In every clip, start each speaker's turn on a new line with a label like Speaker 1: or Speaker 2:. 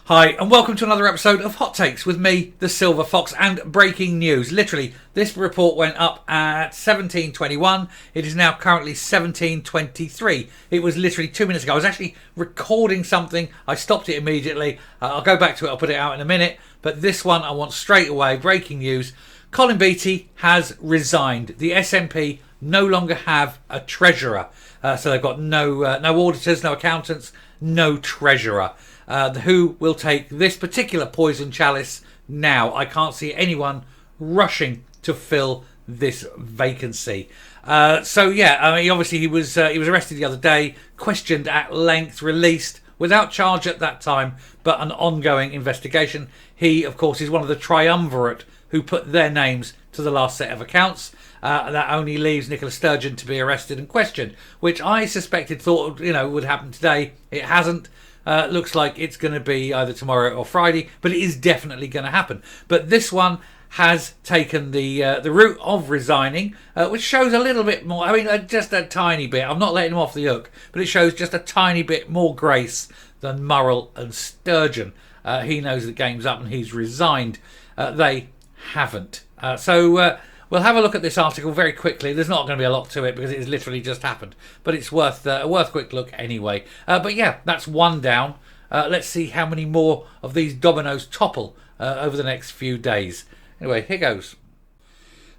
Speaker 1: Hi, and welcome to another episode of Hot Takes with me, the Silver Fox, and breaking news. Literally, this report went up at 17:21. It is now currently 17:23. It was literally 2 minutes ago. I was actually recording something. I stopped it immediately. I'll go back to it. I'll put it out in a minute. But this one I want straight away. Breaking news. Colin Beattie has resigned. The SNP no longer have a treasurer. So they've got no auditors, no accountants, no treasurer. Who will take this particular poison chalice now? I can't see anyone rushing to fill this vacancy. Obviously he was arrested the other day, questioned at length, released without charge at that time, but an ongoing investigation. He, of course, is one of the triumvirate who put their names to the last set of accounts. That only leaves Nicola Sturgeon to be arrested and questioned, which I thought would happen today. It hasn't. Looks like it's going to be either tomorrow or Friday, but it is definitely going to happen. But this one has taken the route of resigning, which shows a little bit more. I mean, just a tiny bit. I'm not letting him off the hook, but it shows just a tiny bit more grace than Murrell and Sturgeon. He knows the game's up and he's resigned. They haven't. We'll have a look at this article very quickly. There's not going to be a lot to it because it has literally just happened, but it's worth a quick look anyway. But yeah, that's one down. Let's see how many more of these dominoes topple over the next few days. Anyway, here goes.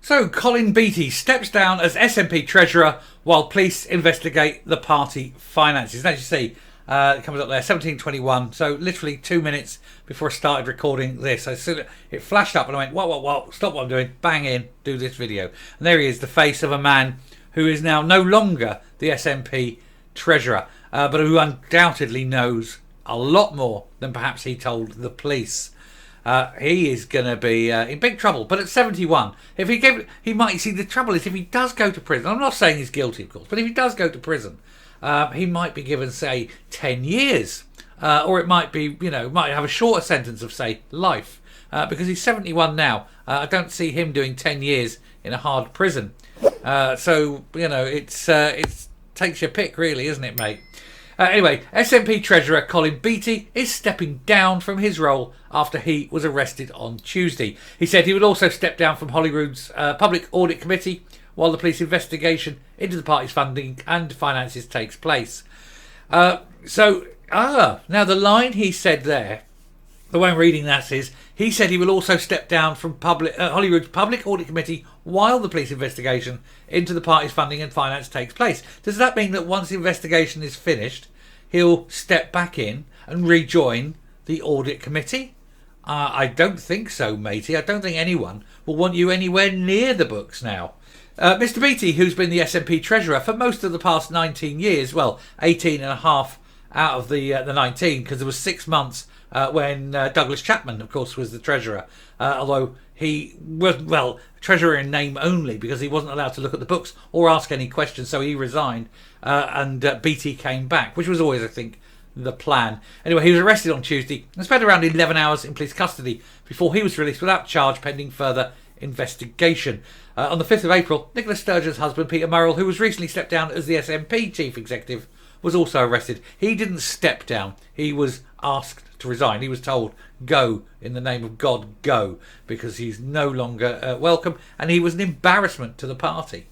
Speaker 1: So, Colin Beattie steps down as SNP Treasurer while police investigate the party finances. And as you see, it comes up there, 17:21. So literally 2 minutes before I started recording this. It flashed up and I went, whoa, stop what I'm doing, bang in, do this video. And there he is, the face of a man who is now no longer the SNP Treasurer, but who undoubtedly knows a lot more than perhaps he told the police. He is going to be in big trouble. But at 71, he might see, the trouble is if he does go to prison, I'm not saying he's guilty, of course, but if he does go to prison, he might be given, say, 10 years. Or it might be, might have a shorter sentence of, say, life. Because he's 71 now. I don't see him doing 10 years in a hard prison. It takes your pick, really, isn't it, mate? Anyway, SNP Treasurer Colin Beattie is stepping down from his role after he was arrested on Tuesday. He said he would also step down from Holyrood's Public Audit Committee while the police investigation into the party's funding and finances takes place. Now the line he said there, the way I'm reading that is, he said he will also step down from Holyrood's Public Audit Committee while the police investigation into the party's funding and finance takes place. Does that mean that once the investigation is finished, he'll step back in and rejoin the audit committee? I don't think so, matey. I don't think anyone will want you anywhere near the books now. Mr. Beattie, who's been the SNP Treasurer for most of the past 19 years, well, 18 and a half out of the 19, because there was 6 months when Douglas Chapman, of course, was the Treasurer, although he was, Treasurer in name only because he wasn't allowed to look at the books or ask any questions, so he resigned and Beattie came back, which was always, I think, the plan. Anyway, he was arrested on Tuesday and spent around 11 hours in police custody before he was released without charge pending further investigation. On the 5th of April, Nicola Sturgeon's husband, Peter Murrell, who was recently stepped down as the SNP Chief Executive, was also arrested. He didn't step down. He was asked to resign. He was told, go, in the name of God, go, because he's no longer welcome, and he was an embarrassment to the party.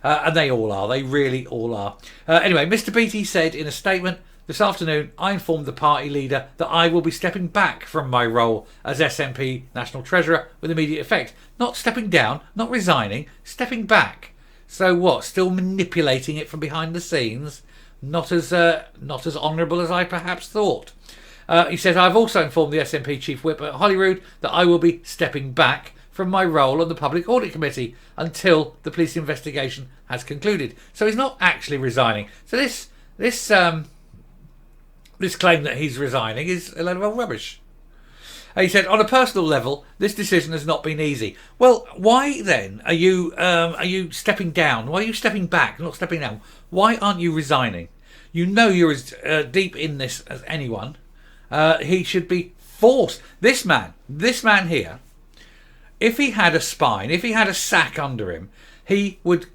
Speaker 1: And they all are. They really all are. Anyway, Mr. Beattie said in a statement, this afternoon, I informed the party leader that I will be stepping back from my role as SNP National Treasurer with immediate effect. Not stepping down, not resigning, stepping back. So what, still manipulating it from behind the scenes? Not as honourable as I perhaps thought. He says, I've also informed the SNP Chief Whip at Holyrood that I will be stepping back from my role on the Public Audit Committee until the police investigation has concluded. So he's not actually resigning. So this claim that he's resigning is a load of old rubbish. He said, on a personal level, this decision has not been easy. Well, why then are you stepping down? Why are you stepping back, not stepping down? Why aren't you resigning? You know you're as deep in this as anyone. He should be forced. This man here, if he had a spine, if he had a sack under him, he would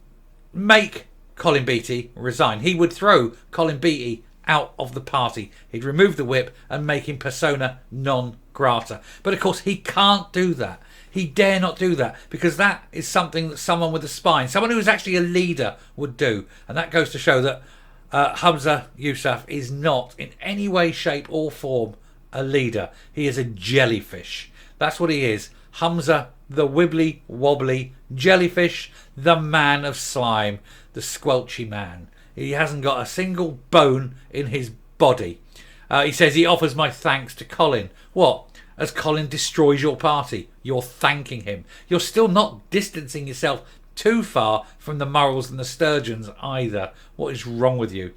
Speaker 1: make Colin Beattie resign. He would throw Colin Beattie out of the party. He'd remove the whip and make him persona non grata. But of course he can't do that. He dare not do that, because that is something that someone with a spine, someone who is actually a leader, would do. And that goes to show that Humza Yousaf is not in any way, shape or form a leader. He is a jellyfish. That's what he is. Humza, the wibbly wobbly jellyfish, the man of slime, the squelchy man. He hasn't got a single bone in his body. He says he offers my thanks to Colin. What? As Colin destroys your party, you're thanking him. You're still not distancing yourself too far from the Murrells and the Sturgeons either. What is wrong with you?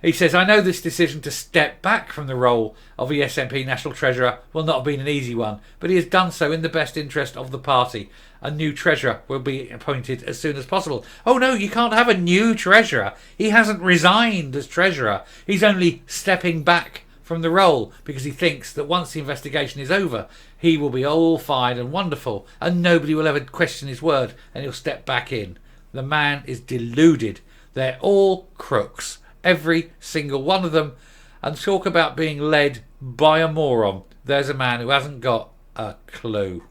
Speaker 1: He says, I know this decision to step back from the role of the SNP National Treasurer will not have been an easy one, but he has done so in the best interest of the party. A new Treasurer will be appointed as soon as possible. Oh no, you can't have a new Treasurer. He hasn't resigned as Treasurer. He's only stepping back from the role because he thinks that once the investigation is over, he will be all fine and wonderful and nobody will ever question his word and he'll step back in. The man is deluded. They're all crooks, every single one of them. And talk about being led by a moron. There's a man who hasn't got a clue.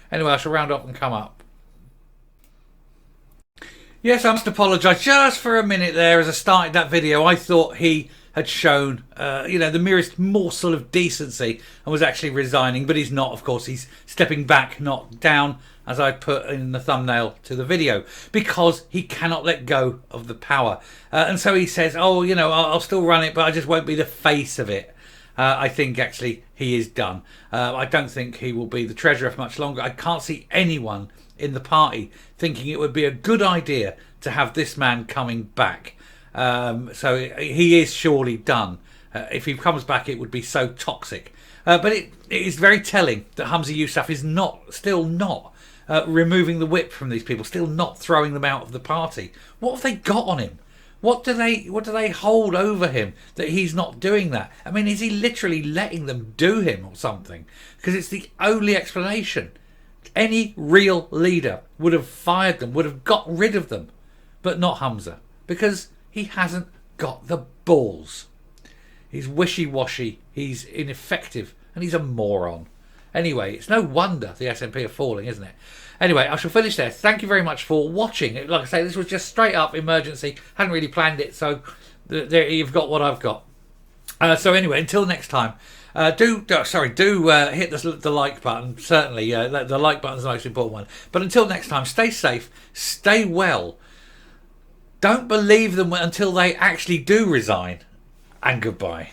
Speaker 1: Anyway, I shall round up and come up. Yes, I must apologise just for a minute there. As I started that video, I thought he had shown, the merest morsel of decency and was actually resigning, but he's not. Of course, he's stepping back, not down, as I put in the thumbnail to the video, because he cannot let go of the power. And so he says, I'll still run it, but I just won't be the face of it. I think actually he is done. I don't think he will be the treasurer for much longer. I can't see anyone in the party thinking it would be a good idea to have this man coming back. So he is surely done. If he comes back, it would be so toxic. But it is very telling that Humza Yousaf is still not removing the whip from these people, still not throwing them out of the party. What have they got on him? What do they hold over him that he's not doing that? I mean, is he literally letting them do him or something? Because it's the only explanation. Any real leader would have fired them, would have got rid of them, but not Humza, because he hasn't got the balls. He's wishy-washy, he's ineffective, and he's a moron. Anyway, it's no wonder the SNP are falling, isn't it? Anyway, I shall finish there. Thank you very much for watching. Like I say, this was just straight up emergency. Hadn't really planned it, so there you've got what I've got. So anyway, until next time, do hit the like button. Certainly, the like button is the most important one. But until next time, stay safe, stay well. Don't believe them until they actually do resign. And goodbye.